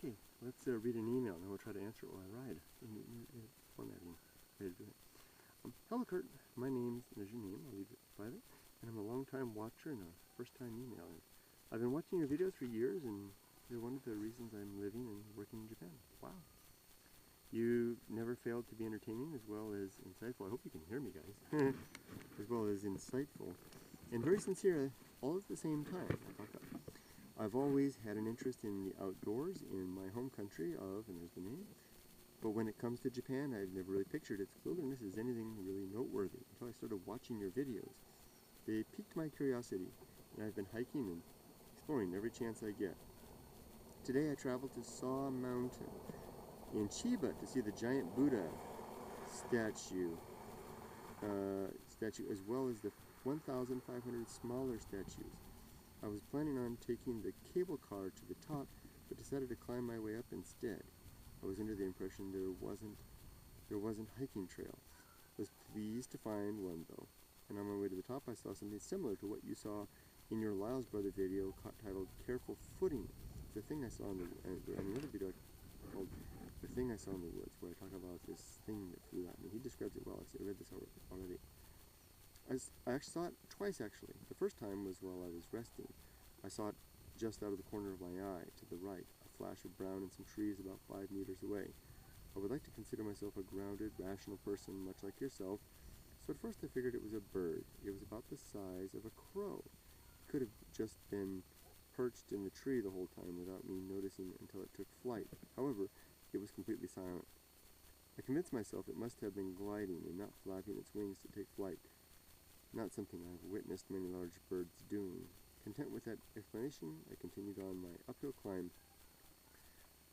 Okay, let's read an email and then we'll try to answer it while I ride. Formatting. Hello Kurt, my name's, there's your name, I'll leave it private, and I'm a long-time watcher and a first-time emailer. I've been watching your videos for years and they're one of the reasons I'm living and working in Japan. Wow. You never failed to be entertaining as well as insightful. I hope you can hear me, guys. As well as insightful. And very sincere, all at the same time. I've always had an interest in the outdoors in my home country of, and there's the name, but when it comes to Japan, I've never really pictured its wilderness as anything really noteworthy until I started watching your videos. They piqued my curiosity, and I've been hiking and exploring every chance I get. Today I traveled to Saw Mountain in Chiba to see the giant Buddha statue, as well as the 1,500 smaller statues. I was planning on taking the cable car to the top, but decided to climb my way up instead. I was under the impression there wasn't hiking trail. I was pleased to find one though, and on my way to the top I saw something similar to what you saw in your Lyle's brother video titled "Careful Footing." It's the thing I saw in another video called "The Thing I Saw in the Woods," where I talk about this thing that flew at me. He describes it well. I read this already. I actually saw it twice, actually. The first time was while I was resting. I saw it just out of the corner of my eye, to the right, a flash of brown and some trees about 5 meters away. I would like to consider myself a grounded, rational person, much like yourself, so at first I figured it was a bird. It was about the size of a crow. It could have just been perched in the tree the whole time without me noticing until it took flight. However, it was completely silent. I convinced myself it must have been gliding and not flapping its wings to take flight. Not something I have witnessed many large birds doing. Content with that explanation, I continued on my uphill climb.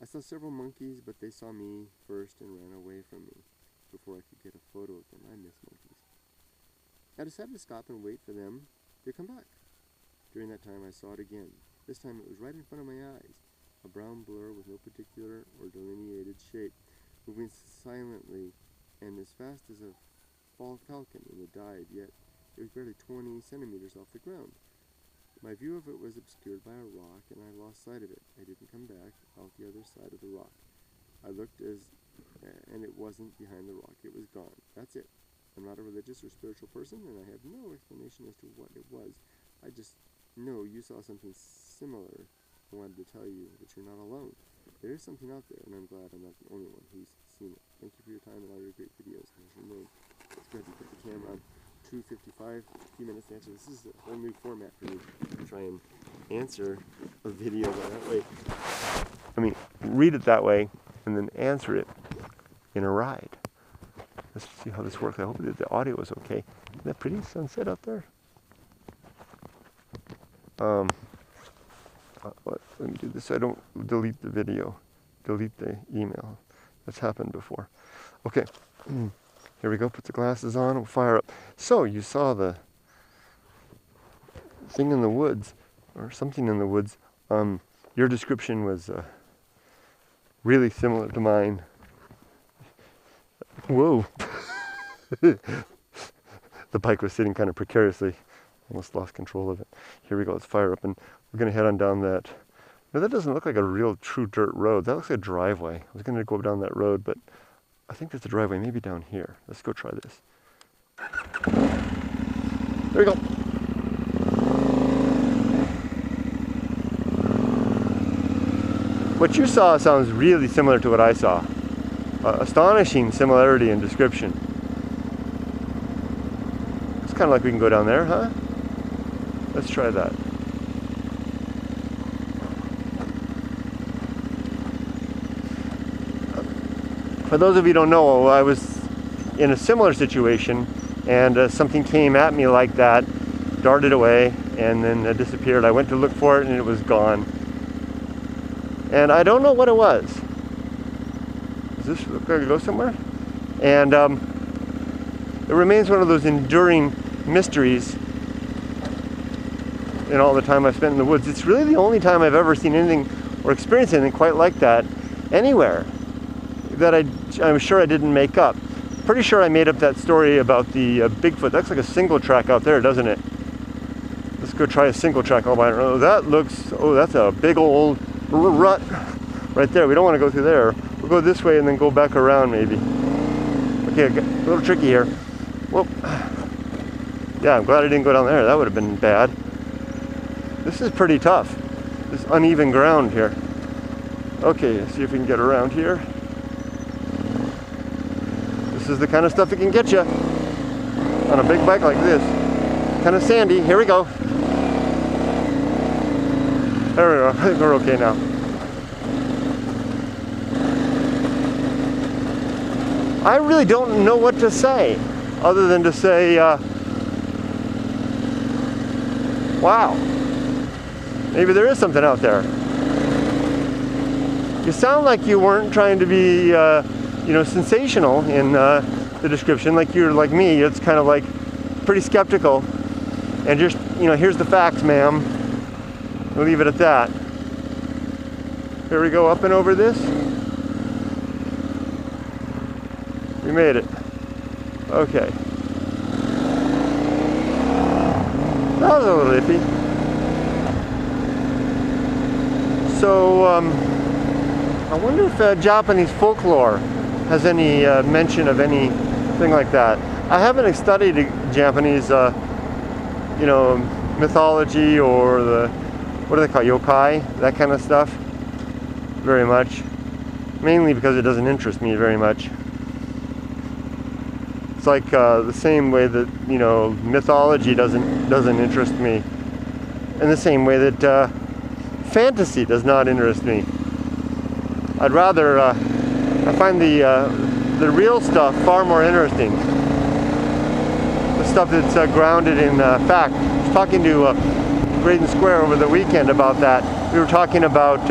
I saw several monkeys, but they saw me first and ran away from me before I could get a photo of them. I miss monkeys. I decided to stop and wait for them to come back. During that time, I saw it again. This time it was right in front of my eyes, a brown blur with no particular or delineated shape, moving silently and as fast as a falcon in a dive, yet it was barely 20 centimeters off the ground. My view of it was obscured by a rock, and I lost sight of it. I didn't come back out the other side of the rock. I looked and it wasn't behind the rock. It was gone. That's it. I'm not a religious or spiritual person, and I have no explanation as to what it was. I just know you saw something similar. I wanted to tell you that you're not alone. There is something out there, and I'm glad I'm not the only one who's seen it. Thank you for your time and all your great videos. Here's your name. Let's go ahead and put the camera on 2:55, a few minutes to answer. This is a whole new format for me to try and answer a video that way. I mean, read it that way and then answer it in a ride. Let's see how this works. I hope that the audio is okay. Isn't that pretty sunset out there? Let me do this so I don't delete the video, delete the email. That's happened before. Okay. Here we go, put the glasses on, we'll fire up. So, you saw the thing in the woods, or something in the woods. Your description was really similar to mine. Whoa! The bike was sitting kind of precariously. Almost lost control of it. Here we go, let's fire up, and we're going to head on down that. Now, that doesn't look like a real true dirt road. That looks like a driveway. I was going to go down that road, but I think there's a driveway maybe down here. Let's go try this. There we go. What you saw sounds really similar to what I saw. Astonishing similarity in description. It's kind of like we can go down there, huh? Let's try that. For those of you who don't know, I was in a similar situation, and something came at me like that, darted away, and then disappeared. I went to look for it, and it was gone. And I don't know what it was. Does this look like it goes somewhere? And it remains one of those enduring mysteries in all the time I've spent in the woods. It's really the only time I've ever seen anything or experienced anything quite like that anywhere, that I'm sure I didn't make up. Pretty sure I made up that story about the Bigfoot. That's like a single track out there, doesn't it? Let's go try a single track all by. Oh, that looks, oh, that's a big old rut right there. We don't want to go through there. We'll go this way and then go back around maybe. Okay, a little tricky here. Whoop. Yeah, I'm glad I didn't go down there. That would have been bad. This is pretty tough. This uneven ground here. Okay, let's see if we can get around here. This is the kind of stuff that can get you on a big bike like this. Kind of sandy. Here we go. There we go. I think we're okay now. I really don't know what to say other than to say, wow, maybe there is something out there. You sound like you weren't trying to be, sensational in the description. Like you're like me. It's kind of like pretty skeptical, and just here's the facts, ma'am. We'll leave it at that. Here we go, up and over this. We made it. Okay. That was a little iffy. So, I wonder if Japanese folklore has any mention of anything like that. I haven't studied Japanese, mythology or the, what do they call it, yokai, that kind of stuff, very much. Mainly because it doesn't interest me very much. It's like the same way that mythology doesn't interest me, in the same way that fantasy does not interest me. I'd rather I find the real stuff far more interesting. The stuff that's grounded in fact. I was talking to Graydon Square over the weekend about that. We were talking about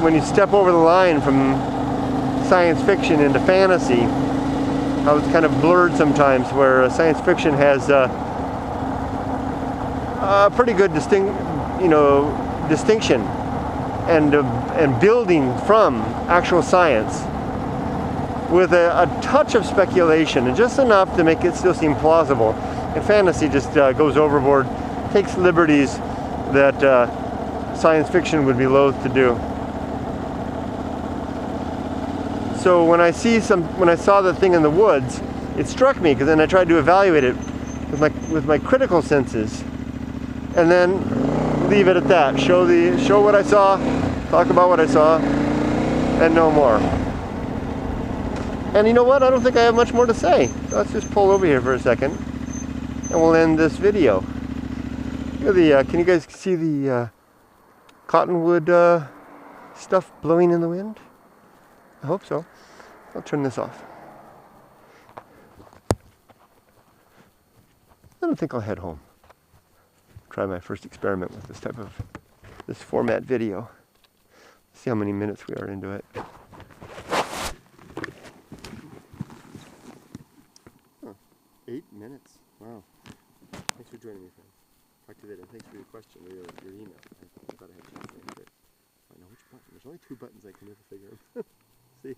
when you step over the line from science fiction into fantasy, how it's kind of blurred sometimes, where science fiction has a pretty good distinction and building from actual science with a touch of speculation, and just enough to make it still seem plausible. And fantasy just goes overboard, takes liberties that science fiction would be loath to do. So when I saw the thing in the woods, it struck me, because then I tried to evaluate it with my critical senses, and then leave it at that. Show what I saw, talk about what I saw, and no more. And you know what? I don't think I have much more to say. So let's just pull over here for a second, and we'll end this video. Look at can you guys see the cottonwood stuff blowing in the wind? I hope so. I'll turn this off. I don't think I'll head home. Try my first experiment with this format video. See how many minutes we are into it. 8 minutes. Wow. Thanks for joining me, friend. Talk to you later. Thanks for your question or your email. I thought I had a chance to answer it. I know which button. There's only 2 buttons I can never figure out. See ya.